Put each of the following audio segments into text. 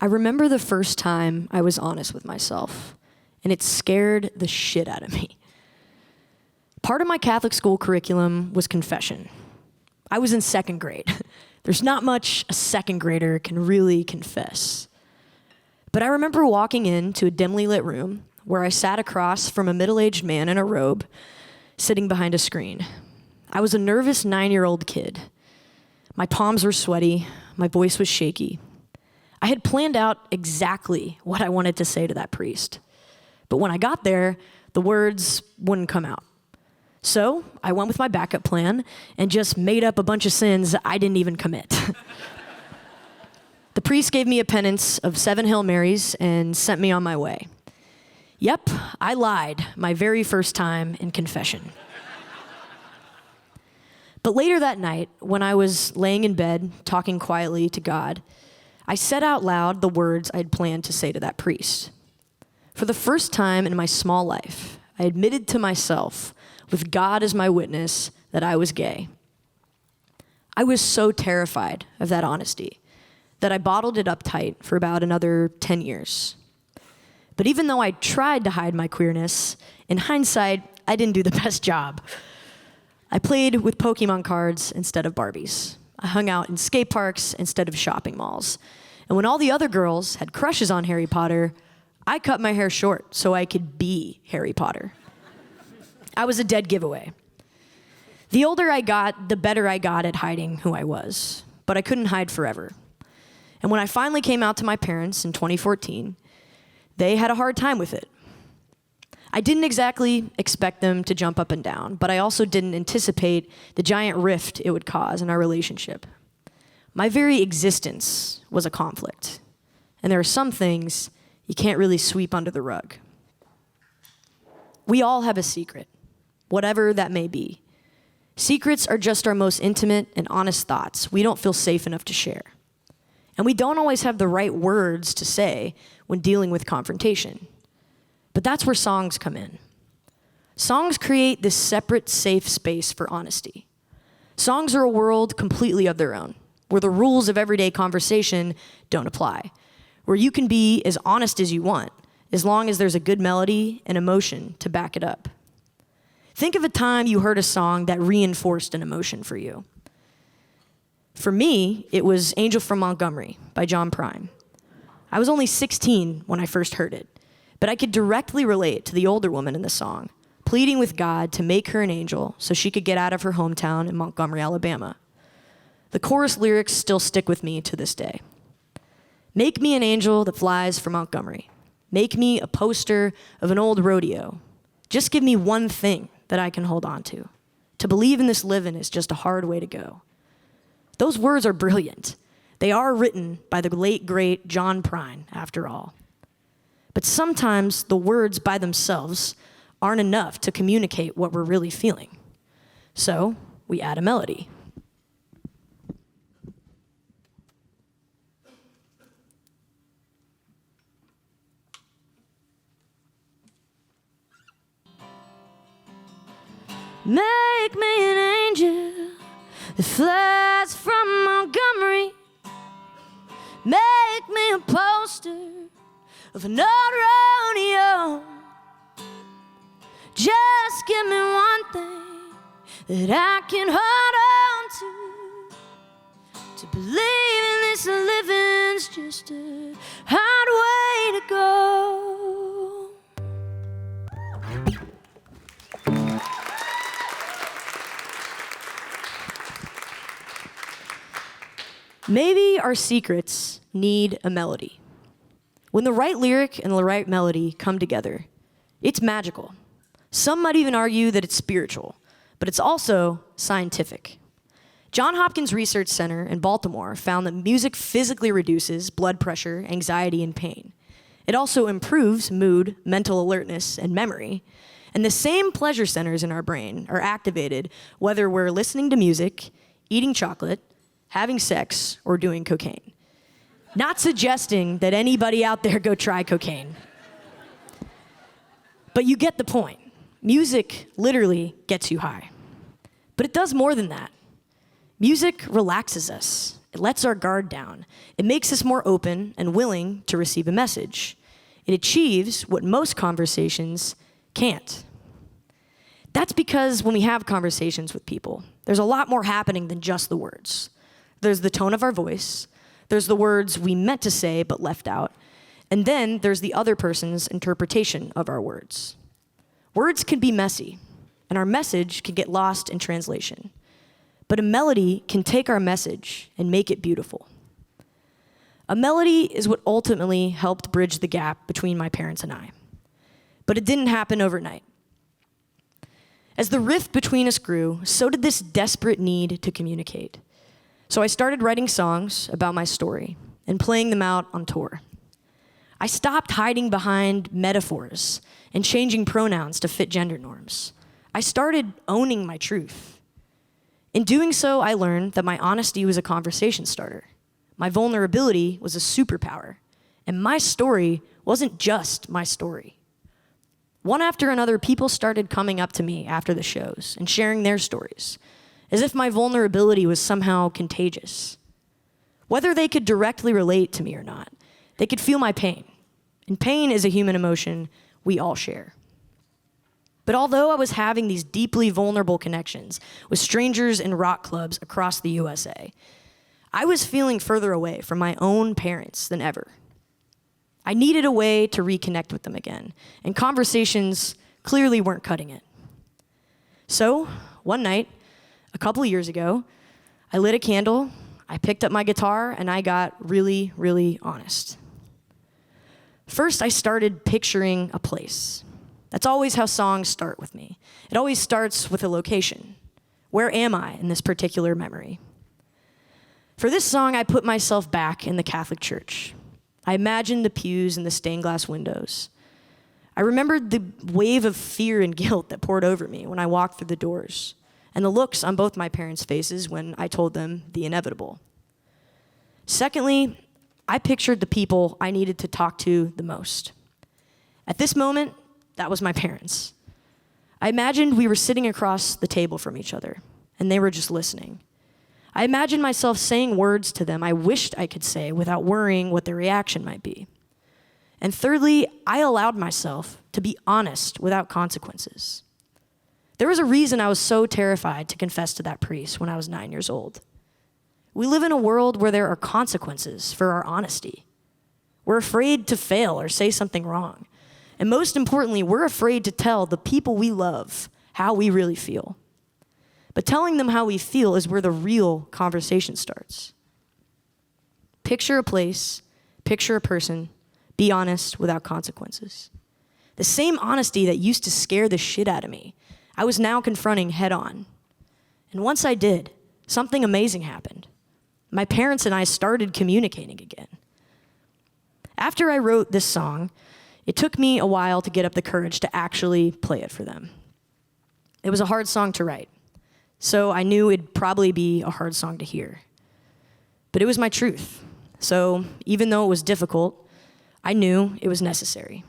I remember the first time I was honest with myself, and it scared the shit out of me. Part of my Catholic school curriculum was confession. I was in second grade. There's not much a second grader can really confess. But I remember walking into a dimly lit room where I sat across from a middle-aged man in a robe, sitting behind a screen. I was a nervous 9-year-old kid. My palms were sweaty, my voice was shaky. I had planned out exactly what I wanted to say to that priest. But when I got there, the words wouldn't come out. So I went with my backup plan and just made up a bunch of sins I didn't even commit. The priest gave me a penance of 7 Hail Marys and sent me on my way. Yep, I lied my very first time in confession. But later that night, when I was laying in bed, talking quietly to God, I said out loud the words I had planned to say to that priest. For the first time in my small life, I admitted to myself, with God as my witness, that I was gay. I was so terrified of that honesty that I bottled it up tight for about another 10 years. But even though I tried to hide my queerness, in hindsight, I didn't do the best job. I played with Pokemon cards instead of Barbies. I hung out in skate parks instead of shopping malls. And when all the other girls had crushes on Harry Potter, I cut my hair short so I could be Harry Potter. I was a dead giveaway. The older I got, the better I got at hiding who I was. But I couldn't hide forever. And when I finally came out to my parents in 2014, they had a hard time with it. I didn't exactly expect them to jump up and down, but I also didn't anticipate the giant rift it would cause in our relationship. My very existence was a conflict, and there are some things you can't really sweep under the rug. We all have a secret, whatever that may be. Secrets are just our most intimate and honest thoughts we don't feel safe enough to share. And we don't always have the right words to say when dealing with confrontation. But that's where songs come in. Songs create this separate, safe space for honesty. Songs are a world completely of their own, where the rules of everyday conversation don't apply, where you can be as honest as you want, as long as there's a good melody and emotion to back it up. Think of a time you heard a song that reinforced an emotion for you. For me, it was Angel from Montgomery by John Prine. I was only 16 when I first heard it, but I could directly relate to the older woman in the song, pleading with God to make her an angel so she could get out of her hometown in Montgomery, Alabama. The chorus lyrics still stick with me to this day. Make me an angel that flies from Montgomery. Make me a poster of an old rodeo. Just give me one thing that I can hold on to. To believe in this living is just a hard way to go. Those words are brilliant. They are written by the late, great John Prine, after all. But sometimes the words by themselves aren't enough to communicate what we're really feeling. So we add a melody. Make me an angel that flies from Montgomery. Make me a poster of an old rodeo. Just give me one thing that I can hold on to believe in this living's just a hard way to go. Maybe our secrets need a melody. When the right lyric and the right melody come together, it's magical. Some might even argue that it's spiritual, but it's also scientific. Johns Hopkins Research Center in Baltimore found that music physically reduces blood pressure, anxiety, and pain. It also improves mood, mental alertness, and memory. And the same pleasure centers in our brain are activated whether we're listening to music, eating chocolate, having sex, or doing cocaine. Not suggesting that anybody out there go try cocaine. But you get the point. Music literally gets you high. But it does more than that. Music relaxes us It lets our guard down. It makes us more open and willing to receive a message. It achieves what most conversations can't. That's because when we have conversations with people, there's a lot more happening than just the words. There's the tone of our voice, there's the words we meant to say but left out, and then there's the other person's interpretation of our words. Words can be messy, and our message can get lost in translation. But a melody can take our message and make it beautiful. A melody is what ultimately helped bridge the gap between my parents and I. But it didn't happen overnight. As the rift between us grew, so did this desperate need to communicate. So I started writing songs about my story and playing them out on tour. I stopped hiding behind metaphors and changing pronouns to fit gender norms. I started owning my truth. In doing so, I learned that my honesty was a conversation starter. My vulnerability was a superpower. And my story wasn't just my story. One after another, people started coming up to me after the shows and sharing their stories, as if my vulnerability was somehow contagious. Whether they could directly relate to me or not, they could feel my pain. And pain is a human emotion we all share. But although I was having these deeply vulnerable connections with strangers in rock clubs across the USA, I was feeling further away from my own parents than ever. I needed a way to reconnect with them again, and conversations clearly weren't cutting it. So, one night, a couple years ago, I lit a candle, I picked up my guitar, and I got really, really honest. First, I started picturing a place. That's always how songs start with me. It always starts with a location. Where am I in this particular memory? For this song, I put myself back in the Catholic Church. I imagined the pews and the stained glass windows. I remembered the wave of fear and guilt that poured over me when I walked through the doors, and the looks on both my parents' faces when I told them the inevitable. Secondly, I pictured the people I needed to talk to the most. At this moment, that was my parents. I imagined we were sitting across the table from each other, and they were just listening. I imagined myself saying words to them I wished I could say without worrying what their reaction might be. And thirdly, I allowed myself to be honest without consequences. There was a reason I was so terrified to confess to that priest when I was 9 years old. We live in a world where there are consequences for our honesty. We're afraid to fail or say something wrong. And most importantly, we're afraid to tell the people we love how we really feel. But telling them how we feel is where the real conversation starts. Picture a place, picture a person, be honest without consequences. The same honesty that used to scare the shit out of me, I was now confronting head on. And once I did, something amazing happened. My parents and I started communicating again. After I wrote this song, it took me a while to get up the courage to actually play it for them. It was a hard song to write, so I knew it'd probably be a hard song to hear. But it was my truth, so even though it was difficult, I knew it was necessary.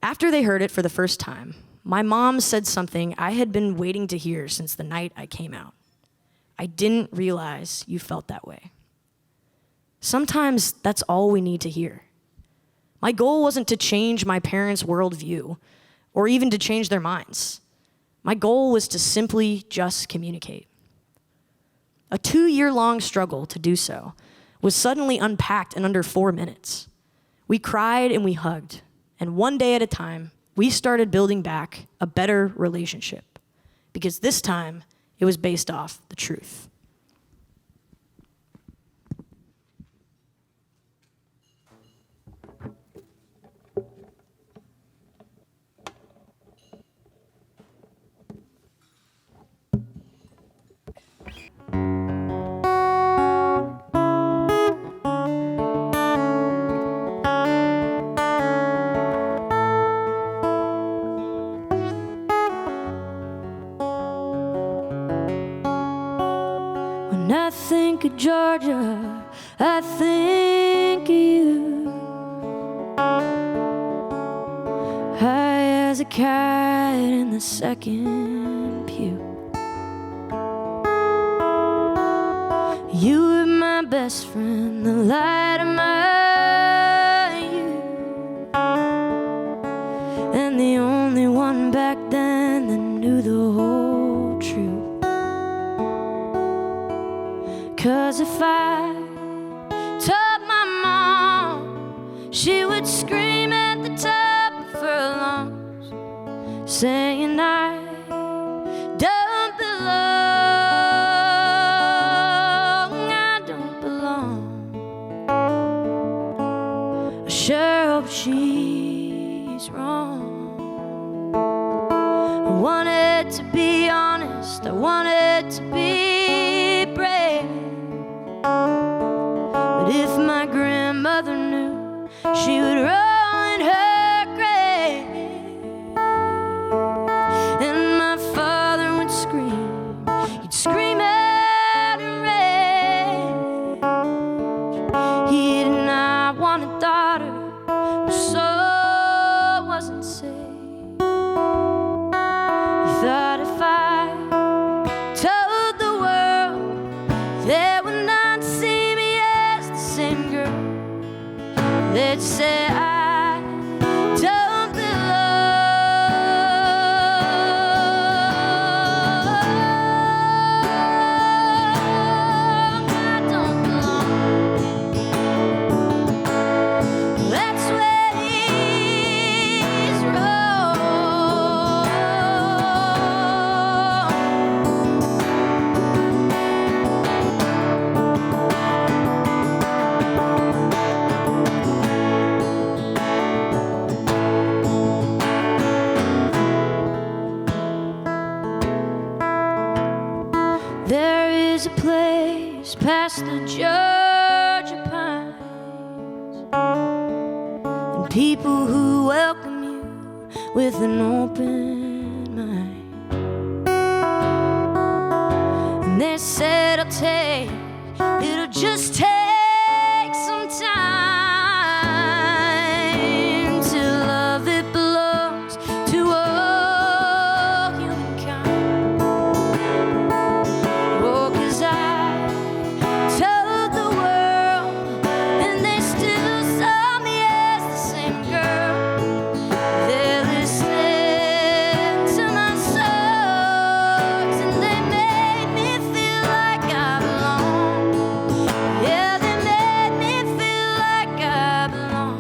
After they heard it for the first time, my mom said something I had been waiting to hear since the night I came out. I didn't realize you felt that way. Sometimes that's all we need to hear. My goal wasn't to change my parents' worldview or even to change their minds. My goal was to simply just communicate. A 2-year-long struggle to do so was suddenly unpacked in under 4 minutes. We cried and we hugged, and one day at a time, we started building back a better relationship, because this time it was based off the truth. When I think of Georgia, I think of you. High as a kite in the second pew. You were best friend, the light of my youth, and the only one back then that knew the whole truth. 'Cause if I told my mom, she would scream at the top of her lungs, saying I don't belong. I sure hope she's wrong. I wanted to be honest, I wanted to be brave, but if my grandmother knew, she would roll in her grave, and my father would scream, he'd scream out in rage. He did not want a daughter whose soul wasn't saved. He thought if I told the world, they would not see me as the same girl. They'd say I don't belong. I don't belong. That's where he's wrong. There is a place past the Georgia pines, and people who welcome you with an open mind. And they said it'll just take some time to love. It belongs to all humankind. Oh, 'cause I told the world, and they still saw me as the same girl. They're listening to my songs, and they made me feel like I belong. Yeah, they made me feel like I belong.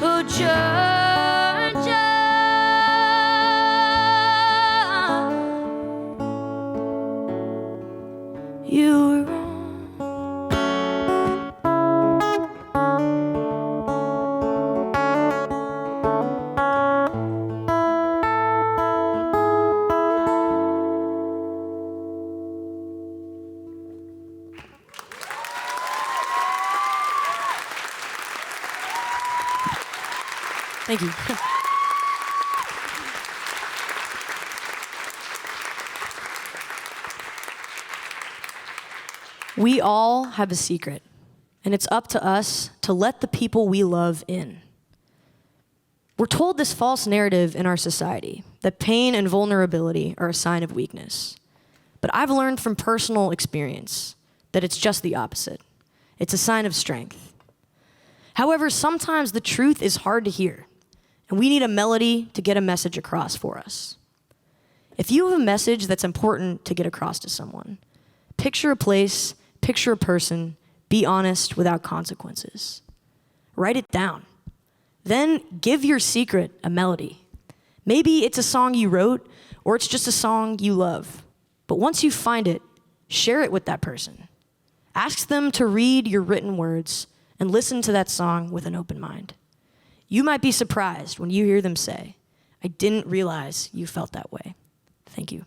Oh, Georgia, you were wrong. Thank you. We all have a secret, and it's up to us to let the people we love in. We're told this false narrative in our society that pain and vulnerability are a sign of weakness. But I've learned from personal experience that it's just the opposite. It's a sign of strength. However, sometimes the truth is hard to hear, and we need a melody to get a message across for us. If you have a message that's important to get across to someone, picture a place, picture a person, be honest without consequences. Write it down. Then give your secret a melody. Maybe it's a song you wrote, or it's just a song you love. But once you find it, share it with that person. Ask them to read your written words and listen to that song with an open mind. You might be surprised when you hear them say, "I didn't realize you felt that way." Thank you.